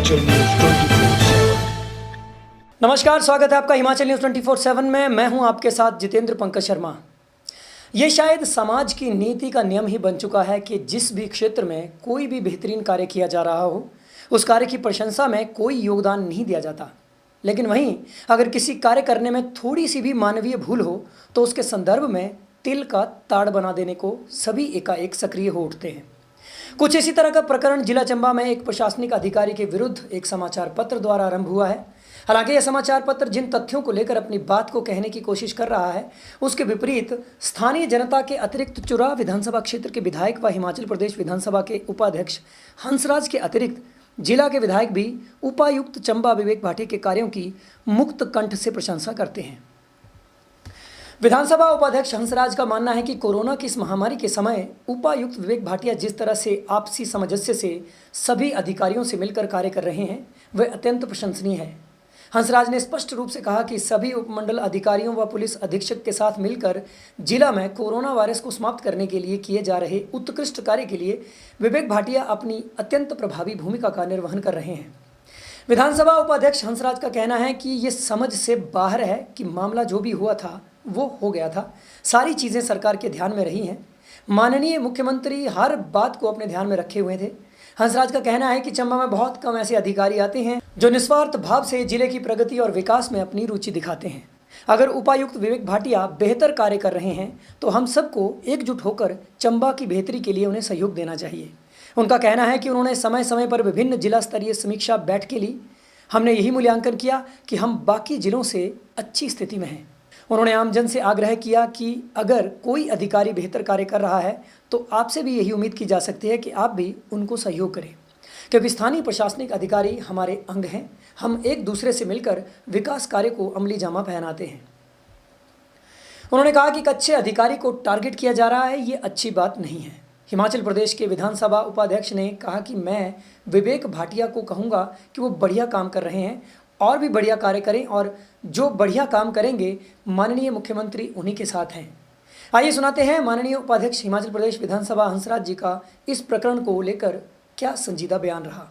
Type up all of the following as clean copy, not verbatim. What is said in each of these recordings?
Himachal news 24/7। नमस्कार, स्वागत है आपका हिमाचल न्यूज़ 24/7 में। मैं हूं आपके साथ जितेंद्र पंकज शर्मा। ये शायद समाज की नीति का नियम ही बन चुका है कि जिस भी क्षेत्र में कोई भी बेहतरीन कार्य किया जा रहा हो, उस कार्य की प्रशंसा में कोई योगदान नहीं दिया जाता। लेकिन वहीं अगर किसी कार्य करने में थोड़ी सी भी मानवीय भूल हो तो उसके संदर्भ में तिल का ताड़ बना देने को सभी एकाएक सक्रिय हो उठते हैं। कुछ इसी तरह का प्रकरण जिला चंबा में एक प्रशासनिक अधिकारी के विरुद्ध एक समाचार पत्र द्वारा आरंभ हुआ है। हालांकि यह समाचार पत्र जिन तथ्यों को लेकर अपनी बात को कहने की कोशिश कर रहा है, उसके विपरीत स्थानीय जनता के अतिरिक्त चुरा विधानसभा क्षेत्र के विधायक व हिमाचल प्रदेश विधानसभा के उपाध्यक्ष हंसराज के अतिरिक्त जिला के विधायक भी उपायुक्त चंबा विवेक भाटी के कार्यों की मुक्त कंठ से प्रशंसा करते हैं। विधानसभा उपाध्यक्ष हंसराज का मानना है कि कोरोना की इस महामारी के समय उपायुक्त विवेक भाटिया जिस तरह से आपसी सामंजस्य से सभी अधिकारियों से मिलकर कार्य कर रहे हैं, वह अत्यंत प्रशंसनीय है। हंसराज ने स्पष्ट रूप से कहा कि सभी उपमंडल अधिकारियों व पुलिस अधीक्षक के साथ मिलकर जिला में कोरोना वायरस को समाप्त करने के लिए किए जा रहे उत्कृष्ट कार्य के लिए विवेक भाटिया अपनी अत्यंत प्रभावी भूमिका का निर्वहन कर रहे हैं। विधानसभा उपाध्यक्ष हंसराज का कहना है कि ये समझ से बाहर है कि मामला जो भी हुआ था वो हो गया था। सारी चीज़ें सरकार के ध्यान में रही हैं। माननीय मुख्यमंत्री हर बात को अपने ध्यान में रखे हुए थे। हंसराज का कहना है कि चंबा में बहुत कम ऐसे अधिकारी आते हैं जो निस्वार्थ भाव से जिले की प्रगति और विकास में अपनी रुचि दिखाते हैं। अगर उपायुक्त विवेक भाटिया बेहतर कार्य कर रहे हैं तो हम सबको एकजुट होकर चंबा की बेहतरी के लिए उन्हें सहयोग देना चाहिए। उनका कहना है कि उन्होंने समय समय पर विभिन्न जिला स्तरीय समीक्षा बैठकें ली। हमने यही मूल्यांकन किया कि हम बाकी जिलों से अच्छी स्थिति में हैं। उन्होंने आमजन से आग्रह किया कि अगर कोई अधिकारी बेहतर कार्य कर रहा है तो आपसे भी यही उम्मीद की जा सकती है कि आप भी उनको सहयोग करें, क्योंकि स्थानीय प्रशासनिक अधिकारी हमारे अंग हैं। हम एक दूसरे से मिलकर विकास कार्य को अमली जामा पहनाते हैं। उन्होंने कहा कि एक अच्छे अधिकारी को टारगेट किया जा रहा है, ये अच्छी बात नहीं है। हिमाचल प्रदेश के विधानसभा उपाध्यक्ष ने कहा कि मैं विवेक भाटिया को कहूँगा कि वो बढ़िया काम कर रहे हैं और भी बढ़िया कार्य करें, और जो बढ़िया काम करेंगे माननीय मुख्यमंत्री उन्हीं के साथ हैं। आइए सुनाते हैं माननीय उपाध्यक्ष हिमाचल प्रदेश विधानसभा हंसराज जी का इस प्रकरण को लेकर क्या संजीदा बयान रहा।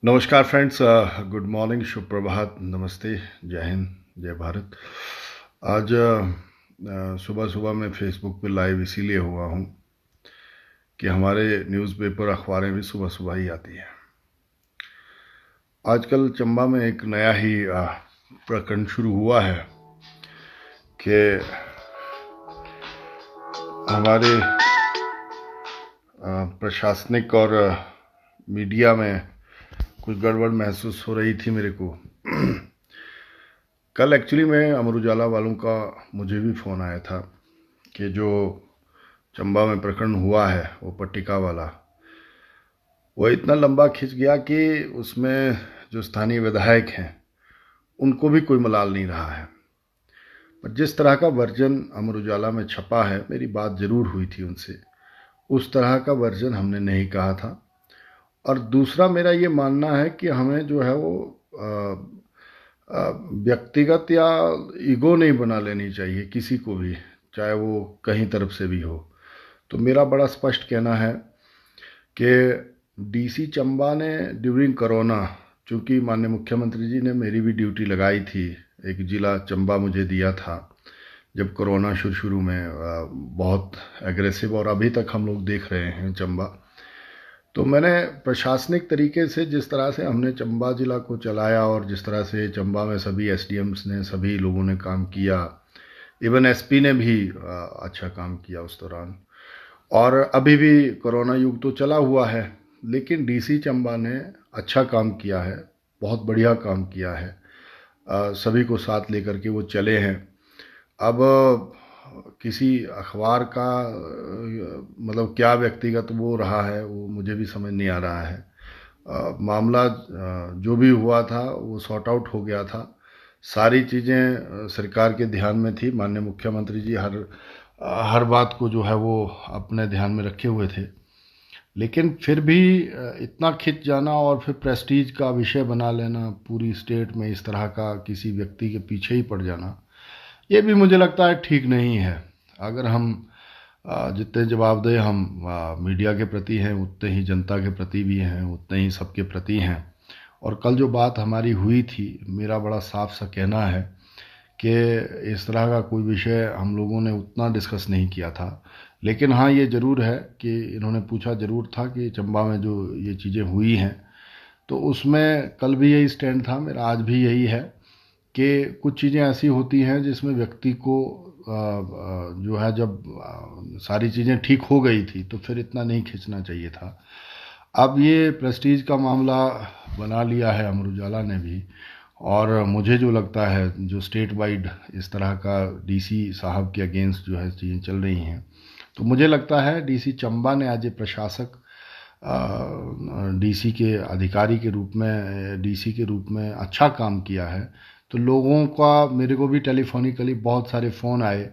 नमस्कार फ्रेंड्स, गुड मॉर्निंग, शुभ प्रभात, नमस्ते, जय हिंद, जय भारत। आज सुबह सुबह मैं फेसबुक पे लाइव इसीलिए हुआ हूँ कि हमारे न्यूज़पेपर अखबारें भी सुबह सुबह ही आती हैं। आजकल चंबा में एक नया ही प्रकरण शुरू हुआ है कि हमारे प्रशासनिक और मीडिया में कुछ गड़बड़ महसूस हो रही थी मेरे को। कल एक्चुअली में अमर उजाला वालों का मुझे भी फ़ोन आया था कि जो चंबा में प्रकरण हुआ है वो पट्टिका वाला, वो इतना लंबा खिंच गया कि उसमें जो स्थानीय विधायक हैं उनको भी कोई मलाल नहीं रहा है। पर जिस तरह का वर्जन अमर उजाला में छपा है, मेरी बात ज़रूर हुई थी उनसे, उस तरह का वर्जन हमने नहीं कहा था। और दूसरा मेरा ये मानना है कि हमें जो है वो व्यक्तिगत या ईगो नहीं बना लेनी चाहिए किसी को भी, चाहे वो कहीं तरफ से भी हो। तो मेरा बड़ा स्पष्ट कहना है कि डीसी चंबा ने ड्यूरिंग कोरोना, चूँकि माननीय मुख्यमंत्री जी ने मेरी भी ड्यूटी लगाई थी, एक ज़िला चंबा मुझे दिया था जब कोरोना शुरू में बहुत एग्रेसिव, और अभी तक हम लोग देख रहे हैं चंबा। तो मैंने प्रशासनिक तरीके से जिस तरह से हमने चंबा ज़िला को चलाया और जिस तरह से चंबा में सभी एसडीएम्स ने, सभी लोगों ने काम किया, इवन एसपी ने भी अच्छा काम किया उस दौरान। और अभी भी कोरोना युग तो चला हुआ है, लेकिन डीसी चंबा ने अच्छा काम किया है, बहुत बढ़िया काम किया है। सभी को साथ लेकर के वो चले हैं। अब किसी अखबार का मतलब क्या व्यक्तिगत वो रहा है वो मुझे भी समझ नहीं आ रहा है। मामला जो भी हुआ था वो सॉर्ट आउट हो गया था। सारी चीज़ें सरकार के ध्यान में थी। माननीय मुख्यमंत्री जी हर बात को जो है वो अपने ध्यान में रखे हुए थे, लेकिन फिर भी इतना खिंच जाना और फिर प्रेस्टीज का विषय बना लेना, पूरी स्टेट में इस तरह का किसी व्यक्ति के पीछे ही पड़ जाना, ये भी मुझे लगता है ठीक नहीं है। अगर हम जितने जवाबदेह हम मीडिया के प्रति हैं उतने ही जनता के प्रति भी हैं, उतने ही सबके प्रति हैं। और कल जो बात हमारी हुई थी, मेरा बड़ा साफ सा कहना है कि इस तरह का कोई विषय हम लोगों ने उतना डिस्कस नहीं किया था। लेकिन हाँ, ये ज़रूर है कि इन्होंने पूछा ज़रूर था कि चंबा में जो ये चीज़ें हुई हैं, तो उसमें कल भी यही स्टैंड था, मेरा आज भी यही है कि कुछ चीज़ें ऐसी होती हैं जिसमें व्यक्ति को जो है, जब सारी चीज़ें ठीक हो गई थी तो फिर इतना नहीं खींचना चाहिए था। अब ये प्रेस्टीज का मामला बना लिया है अमर उजाला ने भी, और मुझे जो लगता है जो स्टेट वाइड इस तरह का डीसी साहब के अगेंस्ट जो है चीज़ें चल रही हैं, तो मुझे लगता है डीसी चंबा ने आज ये प्रशासक डीसी के अधिकारी के रूप में, डीसी के रूप में अच्छा काम किया है। तो लोगों का, मेरे को भी टेलीफोनिकली बहुत सारे फ़ोन आए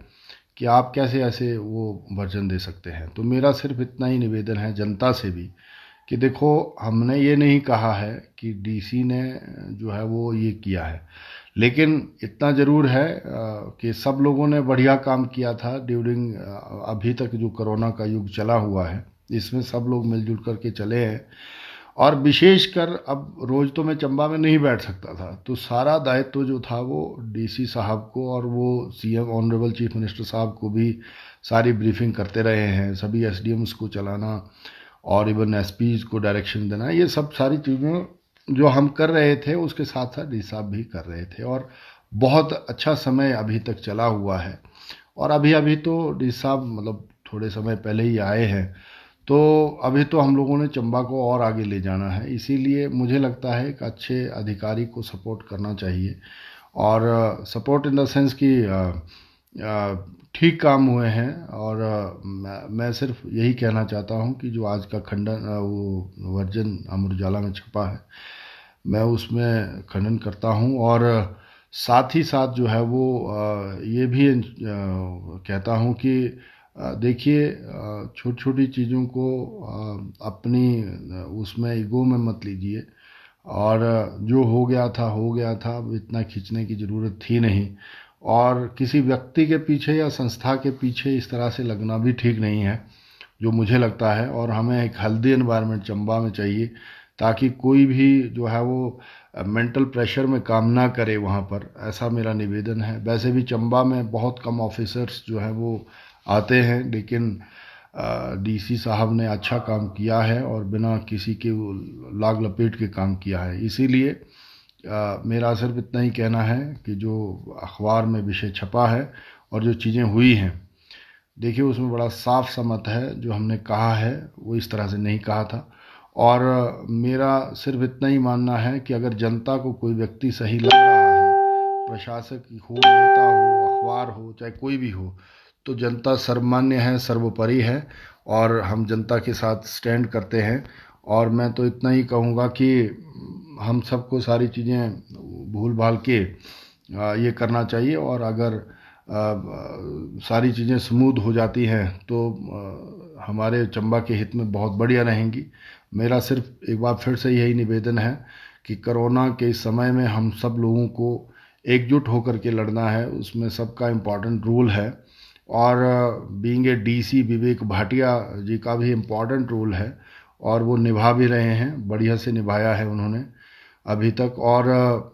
कि आप कैसे ऐसे वो वर्जन दे सकते हैं। तो मेरा सिर्फ इतना ही निवेदन है जनता से भी कि देखो, हमने ये नहीं कहा है कि डीसी ने जो है वो ये किया है, लेकिन इतना ज़रूर है कि सब लोगों ने बढ़िया काम किया था ड्यूरिंग अभी तक जो कोरोना का युग चला हुआ है, इसमें सब लोग मिलजुल करके चले हैं। और विशेषकर अब रोज़ तो मैं चंबा में नहीं बैठ सकता था, तो सारा दायित्व जो था वो डीसी साहब को और वो सीएम ऑनरेबल चीफ मिनिस्टर साहब को भी सारी ब्रीफिंग करते रहे हैं, सभी एसडीएम्स को चलाना और इवन एसपीज को डायरेक्शन देना, ये सब सारी चीज़ें जो हम कर रहे थे उसके साथ साथ डी साहब भी कर रहे थे। और बहुत अच्छा समय अभी तक चला हुआ है। और अभी अभी तो डी साहब मतलब थोड़े समय पहले ही आए हैं, तो अभी तो हम लोगों ने चंबा को और आगे ले जाना है। इसीलिए मुझे लगता है कि अच्छे अधिकारी को सपोर्ट करना चाहिए, और सपोर्ट इन द सेंस कि ठीक काम हुए हैं। और मैं सिर्फ यही कहना चाहता हूं कि जो आज का खंडन वो वर्जन अमर उजाला में छपा है, मैं उसमें खंडन करता हूं। और साथ ही साथ जो है वो ये भी कहता हूं कि देखिए, छोटी छोटी चीज़ों को अपनी उसमें ईगो में मत लीजिए, और जो हो गया था हो गया था, अब इतना खींचने की ज़रूरत थी नहीं। और किसी व्यक्ति के पीछे या संस्था के पीछे इस तरह से लगना भी ठीक नहीं है, जो मुझे लगता है। और हमें एक हेल्दी एनवायरनमेंट चंबा में चाहिए, ताकि कोई भी जो है वो मेंटल प्रेशर में काम ना करे वहाँ पर, ऐसा मेरा निवेदन है। वैसे भी चंबा में बहुत कम ऑफिसर्स जो हैं वो आते हैं, लेकिन डीसी साहब ने अच्छा काम किया है और बिना किसी के लाग लपेट के काम किया है। इसीलिए मेरा सिर्फ इतना ही कहना है कि जो अखबार में विषय छपा है और जो चीज़ें हुई हैं, देखिए उसमें बड़ा साफ सा मत है, जो हमने कहा है वो इस तरह से नहीं कहा था। और मेरा सिर्फ इतना ही मानना है कि अगर जनता को कोई व्यक्ति सही लग रहा है, प्रशासक हो, नेता हो, अखबार हो, चाहे कोई भी हो, तो जनता सर्वमान्य है, सर्वोपरि है, और हम जनता के साथ स्टैंड करते हैं। और मैं तो इतना ही कहूँगा कि हम सबको सारी चीज़ें भूल भाल के ये करना चाहिए। और अगर सारी चीज़ें स्मूथ हो जाती हैं तो हमारे चंबा के हित में बहुत बढ़िया रहेंगी। मेरा सिर्फ एक बार फिर से यही निवेदन है कि कोरोना के इस समय में हम सब लोगों को एकजुट होकर के लड़ना है, उसमें सबका इम्पॉर्टेंट रोल है। और being a DC Vivek Bhatia जी का भी इम्पॉर्टेंट रोल है, और वो निभा भी रहे हैं, बढ़िया से निभाया है उन्होंने अभी तक। और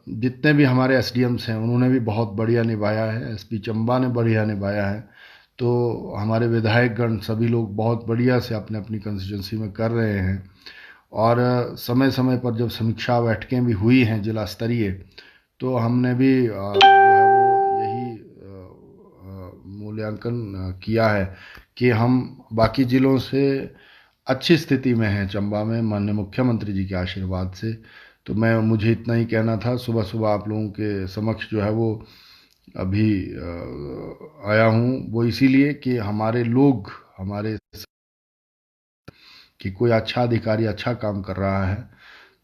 जितने भी हमारे एसडीएम्स हैं उन्होंने भी बहुत बढ़िया निभाया है, एसपी चंबा ने बढ़िया निभाया है। तो हमारे विधायकगण सभी लोग बहुत बढ़िया से अपने अपनी कंस्टिट्यूंसी में कर रहे हैं। और समय समय पर जब समीक्षा बैठकें भी हुई हैं जिला स्तरीय, तो हमने भी जो है वो यही मूल्यांकन किया है कि हम बाकी ज़िलों से अच्छी स्थिति में हैं चंबा में, माननीय मुख्यमंत्री जी के आशीर्वाद से। तो मुझे इतना ही कहना था। सुबह सुबह आप लोगों के समक्ष जो है वो अभी आया हूँ, वो इसीलिए कि हमारे लोग, हमारे कि कोई अच्छा अधिकारी अच्छा काम कर रहा है,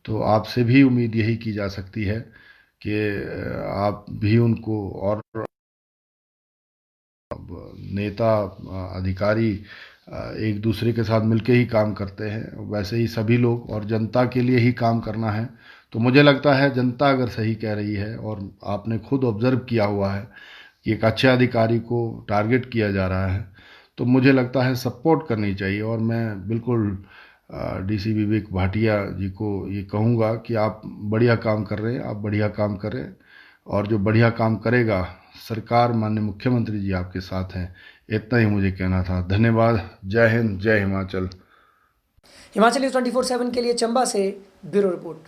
तो आपसे भी उम्मीद यही की जा सकती है कि आप भी उनको, और नेता अधिकारी एक दूसरे के साथ मिलके ही काम करते हैं, वैसे ही सभी लोग, और जनता के लिए ही काम करना है। तो मुझे लगता है जनता अगर सही कह रही है, और आपने खुद ऑब्जर्व किया हुआ है कि एक अच्छे अधिकारी को टारगेट किया जा रहा है, तो मुझे लगता है सपोर्ट करनी चाहिए। और मैं बिल्कुल डीसी विवेक भाटिया जी को ये कहूँगा कि आप बढ़िया काम कर रहे हैं, आप बढ़िया काम करें, और जो बढ़िया काम करेगा सरकार, माननीय मुख्यमंत्री जी आपके साथ हैं। इतना ही मुझे कहना था। धन्यवाद। जय हिंद, जय हिमाचल। हिमाचल न्यूज़ 24/7 के लिए चंबा से ब्यूरो रिपोर्ट।